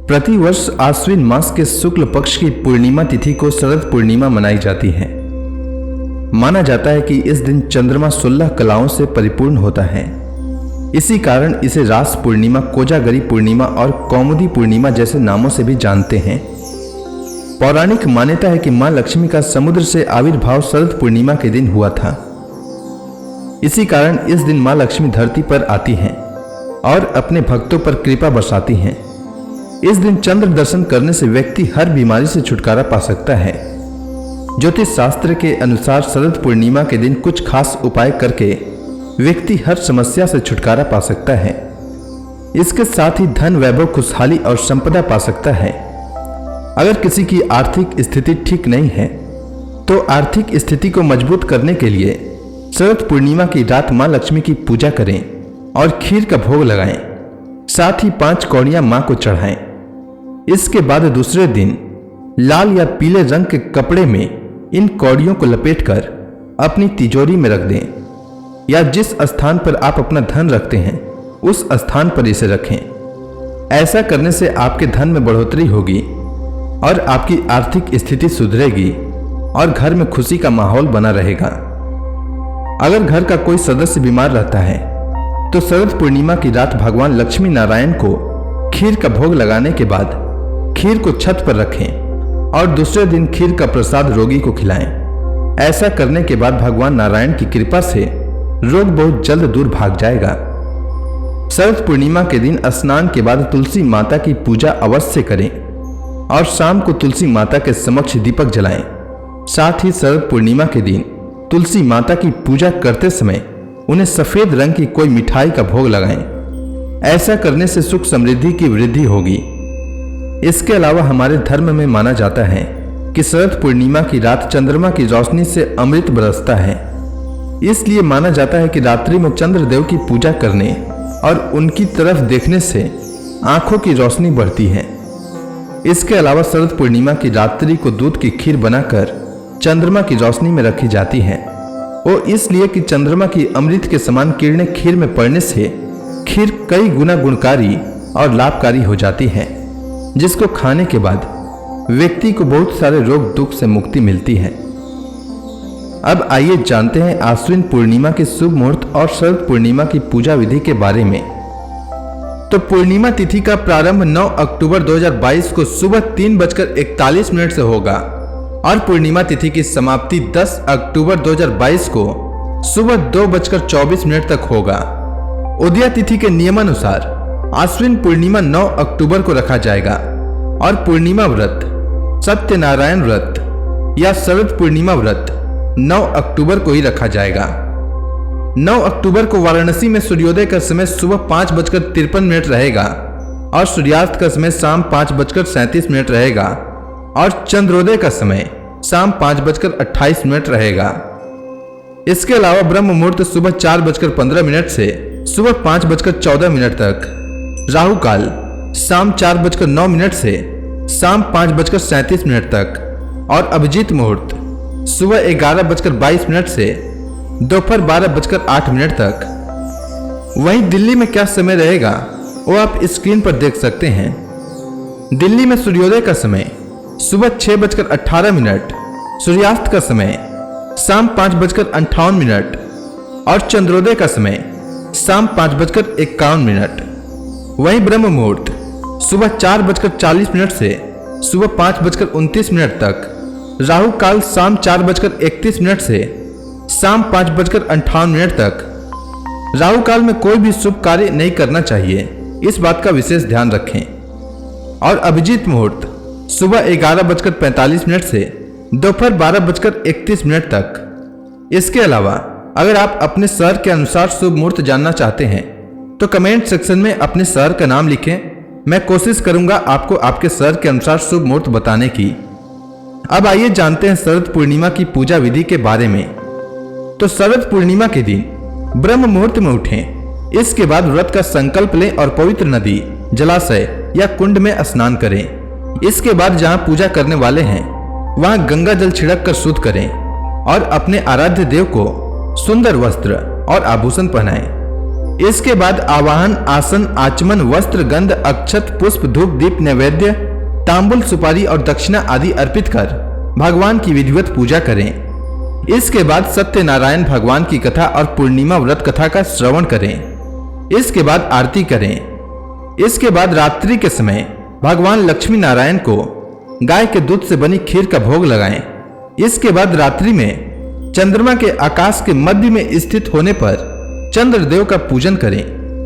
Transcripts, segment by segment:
प्रतिवर्ष आश्विन मास के शुक्ल पक्ष की पूर्णिमा तिथि को शरद पूर्णिमा मनाई जाती है। माना जाता है कि इस दिन चंद्रमा 16 कलाओं से परिपूर्ण होता है। इसी कारण इसे रास पूर्णिमा, कोजागरी पूर्णिमा और कौमुदी पूर्णिमा जैसे नामों से भी जानते हैं। पौराणिक मान्यता है कि मां लक्ष्मी का समुद्र से आविर्भाव शरद पूर्णिमा के दिन हुआ था। इसी कारण इस दिन मां लक्ष्मी धरती पर आती हैं और अपने भक्तों पर कृपा बरसाती हैं। इस दिन चंद्र दर्शन करने से व्यक्ति हर बीमारी से छुटकारा पा सकता है। ज्योतिष शास्त्र के अनुसार शरद पूर्णिमा के दिन कुछ खास उपाय करके व्यक्ति हर समस्या से छुटकारा पा सकता है। इसके साथ ही धन, वैभव, खुशहाली और संपदा पा सकता है। अगर किसी की आर्थिक स्थिति ठीक नहीं है तो आर्थिक स्थिति को मजबूत करने के लिए शरद पूर्णिमा की रात मां लक्ष्मी की पूजा करें और खीर का भोग लगाएं। साथ ही 5 कौड़ियां मां को चढ़ाएं। इसके बाद दूसरे दिन लाल या पीले रंग के कपड़े में इन कौड़ियों को लपेटकर अपनी तिजोरी में रख दें या जिस स्थान पर आप अपना धन रखते हैं उस स्थान पर इसे रखें। ऐसा करने से आपके धन में बढ़ोतरी होगी और आपकी आर्थिक स्थिति सुधरेगी और घर में खुशी का माहौल बना रहेगा। अगर घर का कोई सदस्य बीमार रहता है तो शरद पूर्णिमा की रात भगवान लक्ष्मी नारायण को खीर का भोग लगाने के बाद खीर को छत पर रखें और दूसरे दिन खीर का प्रसाद रोगी को खिलाएं। ऐसा करने के बाद भगवान नारायण की कृपा से रोग बहुत जल्द दूर भाग जाएगा। शरद पूर्णिमा के दिन स्नान के बाद तुलसी माता की पूजा अवश्य करें और शाम को तुलसी माता के समक्ष दीपक जलाएं। साथ ही शरद पूर्णिमा के दिन तुलसी माता की पूजा करते समय उन्हें सफेद रंग की कोई मिठाई का भोग लगाएं। ऐसा करने से सुख समृद्धि की वृद्धि होगी। इसके अलावा हमारे धर्म में माना जाता है कि शरद पूर्णिमा की रात चंद्रमा की रोशनी से अमृत बरसता है। इसलिए माना जाता है कि रात्रि में चंद्रदेव की पूजा करने और उनकी तरफ देखने से आंखों की रोशनी बढ़ती है। इसके अलावा शरद पूर्णिमा की रात्रि को दूध की खीर बनाकर चंद्रमा की रोशनी में रखी जाती है। वो इसलिए कि चंद्रमा की अमृत के समान किरणें खीर में पड़ने से खीर कई गुना गुणकारी और लाभकारी हो जाती है, जिसको खाने के बाद व्यक्ति को बहुत सारे रोग दुख से मुक्ति मिलती है। अब आइए जानते हैं आश्विन पूर्णिमा के शुभ मुहूर्त और शरद पूर्णिमा की पूजा विधि के बारे में। तो पूर्णिमा तिथि का प्रारंभ 9 अक्टूबर 2022 को सुबह 3:41 से होगा और पूर्णिमा तिथि की समाप्ति 10 अक्टूबर 2022 को सुबह 2:24 तक होगा। उदया तिथि के नियमानुसार आश्विन पूर्णिमा 9 अक्टूबर को रखा जाएगा और पूर्णिमा व्रत, सत्यनारायण व्रत या शरद पूर्णिमा व्रत 9 अक्टूबर को ही रखा जाएगा। 9 अक्टूबर को वाराणसी में सूर्योदय का समय सुबह 5:53 रहेगा और सूर्यास्त का समय शाम 5:37 रहेगा और चंद्रोदय का समय शाम 5:28 रहेगा। इसके अलावा ब्रह्म मुहूर्त सुबह 4:15 से सुबह 5:14 तक, राहु काल शाम 4:09 से शाम 5:37 तक और अभिजीत मुहूर्त सुबह 11:22 से दोपहर 12:08 तक। वहीं दिल्ली में क्या समय रहेगा वो आप स्क्रीन पर देख सकते हैं। दिल्ली में सूर्योदय का समय सुबह 6:18, सूर्यास्त का समय शाम 5:58 और चंद्रोदय का समय शाम 5:51। वहीं ब्रह्म मुहूर्त सुबह 4:40 से सुबह 5:29 तक, राहु काल शाम 4:31 से शाम 5:58 तक। राहु काल में कोई भी शुभ कार्य नहीं करना चाहिए, इस बात का विशेष ध्यान रखें। और अभिजीत मुहूर्त सुबह 11:45 से दोपहर 12:31 तक। इसके अलावा अगर आप अपने शहर के अनुसार शुभ मुहूर्त जानना चाहते हैं तो कमेंट सेक्शन में अपने शहर का नाम लिखें। मैं कोशिश करूंगा आपको आपके शहर के अनुसार शुभ मुहूर्त बताने की। अब आइए जानते हैं शरद पूर्णिमा की पूजा विधि के बारे में। तो शरद पूर्णिमा के दिन ब्रह्म मुहूर्त में उठें। इसके बाद व्रत का संकल्प लें और पवित्र नदी, जलाशय या कुंड में स्नान करें। इसके बाद जहां पूजा करने वाले हैं वहां गंगा जल छिड़क कर शुद्ध करें और अपने आराध्य देव को सुंदर वस्त्र और आभूषण पहनाएं। इसके बाद आवाहन, आसन, आचमन, वस्त्र, गंध, अक्षत, पुष्प, धूप, दीप, नैवेद्य, तांबुल, सुपारी और दक्षिणा आदि अर्पित कर भगवान की विधिवत पूजा करें। इसके बाद सत्यनारायण भगवान की कथा और पूर्णिमा व्रत कथा का श्रवण करें। इसके बाद आरती करें। इसके बाद रात्रि के समय भगवान लक्ष्मी नारायण को गाय के दूध से बनी खीर का भोग लगाएं। इसके बाद रात्रि में चंद्रमा के आकाश के मध्य में स्थित होने पर चंद्रदेव का पूजन करें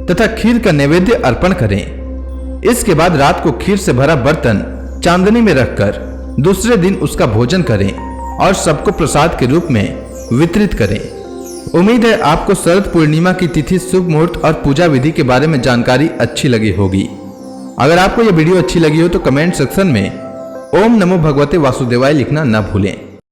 तथा खीर का नैवेद्य अर्पण करें। इसके बाद रात को खीर से भरा बर्तन चांदनी में रखकर दूसरे दिन उसका भोजन करें और सबको प्रसाद के रूप में वितरित करें। उम्मीद है आपको शरद पूर्णिमा की तिथि, शुभ मुहूर्त और पूजा विधि के बारे में जानकारी अच्छी लगी होगी। अगर आपको यह वीडियो अच्छी लगी हो तो कमेंट सेक्शन में ओम नमो भगवते वासुदेवाय लिखना न भूलें।